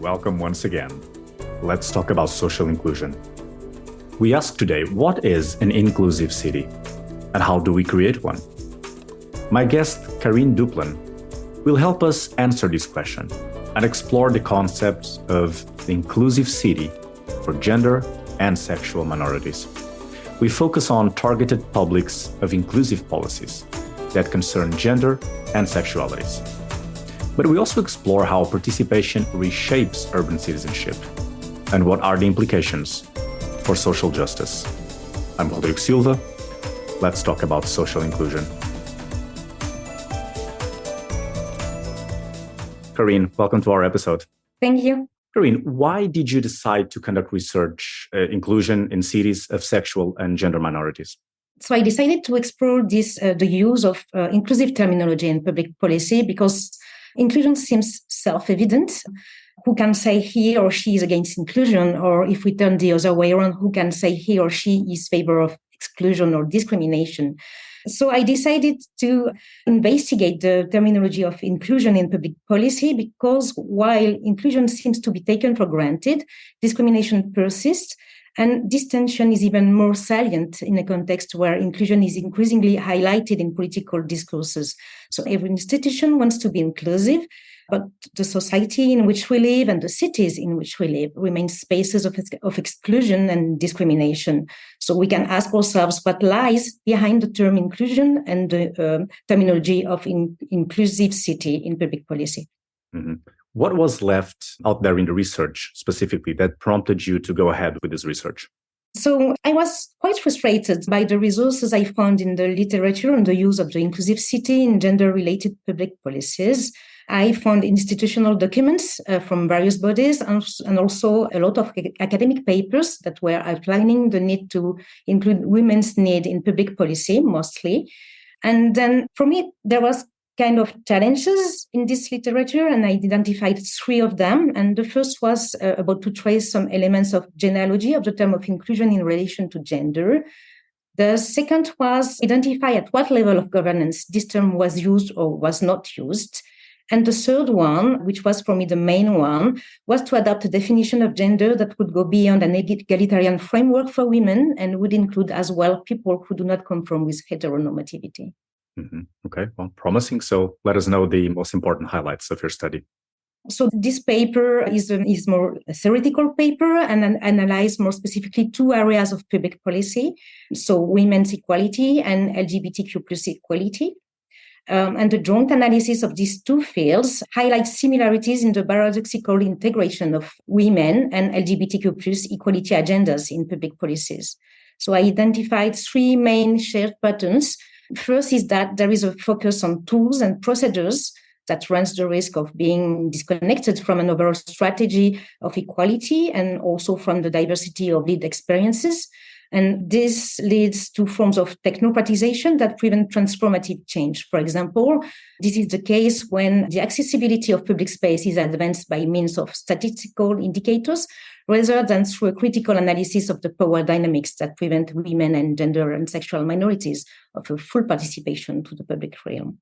welcome once again. Let's talk about social inclusion. We ask today, what is an inclusive city and how do we create one? My guest, Karine Duplan, will help us answer this question and explore the concept of the inclusive city for gender and sexual minorities. We focus on targeted publics of inclusive policies that concern gender and sexualities. But we also explore how participation reshapes urban citizenship and what are the implications for social justice. I'm Rodrigo Silva. Let's talk about social inclusion. Karine, welcome to our episode. Thank you. Karine, why did you decide to conduct research inclusion in cities of sexual and gender minorities? So I decided to explore the use of inclusive terminology in public policy because inclusion seems self-evident. Who can say he or she is against inclusion? Or if we turn the other way around, who can say he or she is in favor of exclusion or discrimination? So I decided to investigate the terminology of inclusion in public policy because while inclusion seems to be taken for granted, discrimination persists. And this tension is even more salient in a context where inclusion is increasingly highlighted in political discourses. So every institution wants to be inclusive, but the society in which we live and the cities in which we live remain spaces of exclusion and discrimination. So we can ask ourselves what lies behind the term inclusion and the terminology of inclusive city in public policy. Mm-hmm. What was left out there in the research specifically that prompted you to go ahead with this research? So I was quite frustrated by the resources I found in the literature on the use of the inclusive city in gender-related public policies. I found institutional documents from various bodies and also a lot of academic papers that were outlining the need to include women's need in public policy, mostly. And then for me, there was kind of challenges in this literature, and I identified three of them. And the first was about to trace some elements of genealogy of the term of inclusion in relation to gender. The second was identify at what level of governance this term was used or was not used. And the third one, which was for me the main one, was to adopt a definition of gender that would go beyond an egalitarian framework for women and would include as well people who do not conform with heteronormativity. Mm-hmm. Okay, well, promising. So let us know the most important highlights of your study. So this paper is more a theoretical paper and analyze more specifically two areas of public policy. So women's equality and LGBTQ plus equality. And the joint analysis of these two fields highlights similarities in the paradoxical integration of women and LGBTQ plus equality agendas in public policies. So I identified three main shared patterns. First is that there is a focus on tools and procedures that runs the risk of being disconnected from an overall strategy of equality and also from the diversity of lived experiences. And this leads to forms of technocratization that prevent transformative change. For example, this is the case when the accessibility of public space is advanced by means of statistical indicators rather than through a critical analysis of the power dynamics that prevent women and gender and sexual minorities of a full participation to the public realm.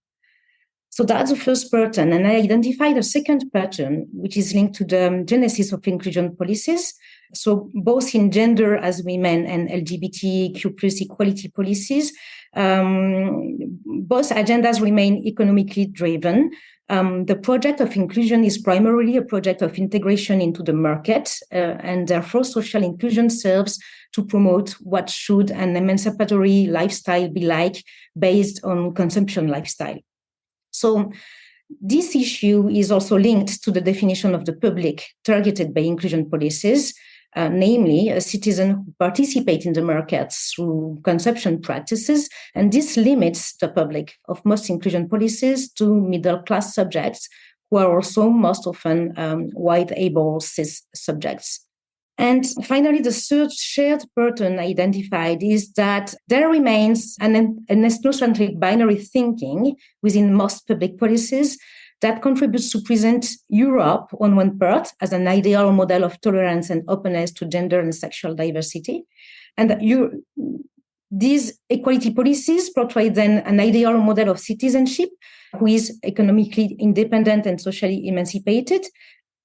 So that's the first pattern. And I identified a second pattern, which is linked to the genesis of inclusion policies. So both in gender as women and LGBTQ plus equality policies, both agendas remain economically driven. The project of inclusion is primarily a project of integration into the market, and therefore social inclusion serves to promote what should an emancipatory lifestyle be like based on consumption lifestyle. So this issue is also linked to the definition of the public targeted by inclusion policies, namely a citizen who participate in the markets through consumption practices. And this limits the public of most inclusion policies to middle-class subjects who are also most often white-able cis subjects. And finally, the third shared pattern identified is that there remains an ethnocentric binary thinking within most public policies that contributes to present Europe on one part as an ideal model of tolerance and openness to gender and sexual diversity. And these equality policies portray then an ideal model of citizenship who is economically independent and socially emancipated.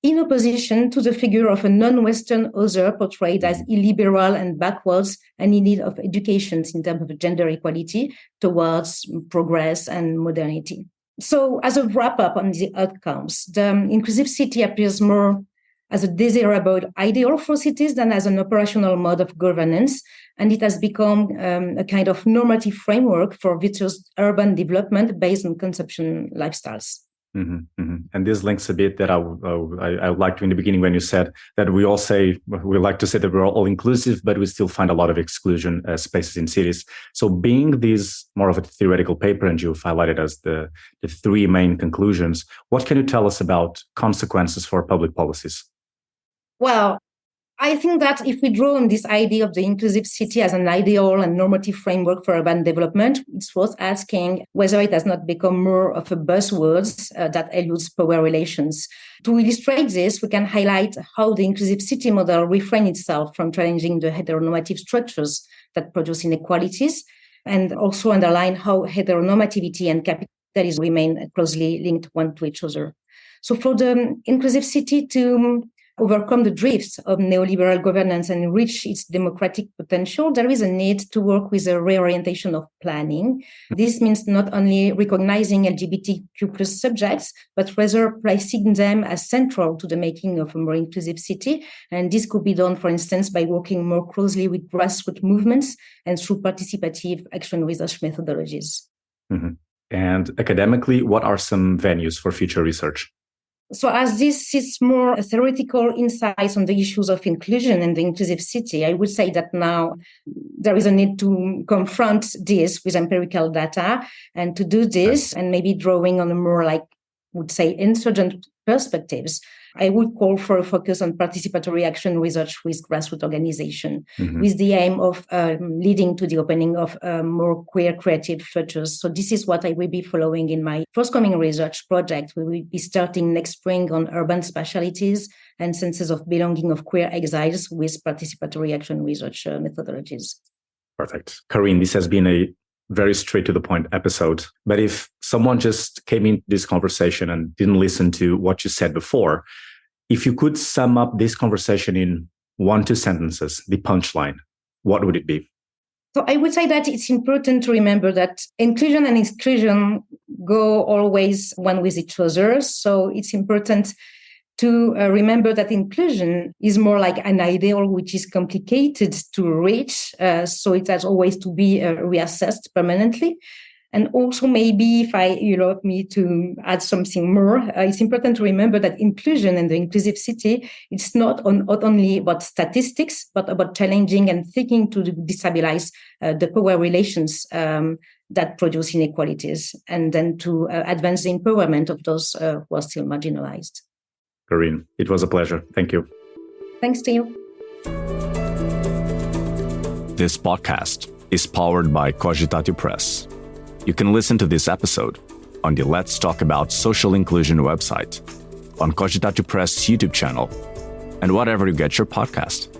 in opposition to the figure of a non-Western other portrayed as illiberal and backwards and in need of education in terms of gender equality towards progress and modernity. So as a wrap-up on the outcomes, the inclusive city appears more as a desirable ideal for cities than as an operational mode of governance, and it has become a kind of normative framework for virtuous urban development based on consumption lifestyles. Mm-hmm, mm-hmm. And this links a bit that I liked in the beginning when you said that we like to say that we're all inclusive, but we still find a lot of exclusion spaces in cities. So being this more of a theoretical paper, and you've highlighted as the three main conclusions, what can you tell us about consequences for public policies? Well, I think that if we draw on this idea of the inclusive city as an ideal and normative framework for urban development, it's worth asking whether it has not become more of a buzzword that eludes power relations. To illustrate this, we can highlight how the inclusive city model refrains itself from challenging the heteronormative structures that produce inequalities, and also underline how heteronormativity and capitalism remain closely linked one to each other. So for the inclusive city to overcome the drifts of neoliberal governance and reach its democratic potential, there is a need to work with a reorientation of planning. This means not only recognizing LGBTQ plus subjects, but rather placing them as central to the making of a more inclusive city. And this could be done, for instance, by working more closely with grassroots movements and through participative action research methodologies. Mm-hmm. And academically, what are some venues for future research? So as this is more a theoretical insights on the issues of inclusion and the inclusive city, I would say that now there is a need to confront this with empirical data, and to do this and maybe drawing on a more would say insurgent perspectives, I would call for a focus on participatory action research with grassroots organization, with the aim of leading to the opening of more queer creative futures. So this is what I will be following in my forthcoming research project. We will be starting next spring on urban specialities and senses of belonging of queer exiles with participatory action research methodologies. Perfect. Karine, this has been a very straight to the point episode. But if someone just came into this conversation and didn't listen to what you said before, if you could sum up this conversation in 1-2 sentences, the punchline, what would it be? So I would say that it's important to remember that inclusion and exclusion go always one with each other. So it's important to remember that inclusion is more like an ideal which is complicated to reach. So it has always to be reassessed permanently. And also maybe if you allow me to add something more, it's important to remember that inclusion and the inclusive city, it's not only about statistics, but about challenging and thinking to destabilize the power relations that produce inequalities, and then to advance the empowerment of those who are still marginalized. Karine, it was a pleasure. Thank you. Thanks to you. This podcast is powered by Cogitatio Press. You can listen to this episode on the Let's Talk About Social Inclusion website, on Cogitatio Press YouTube channel, and whatever you get your podcast.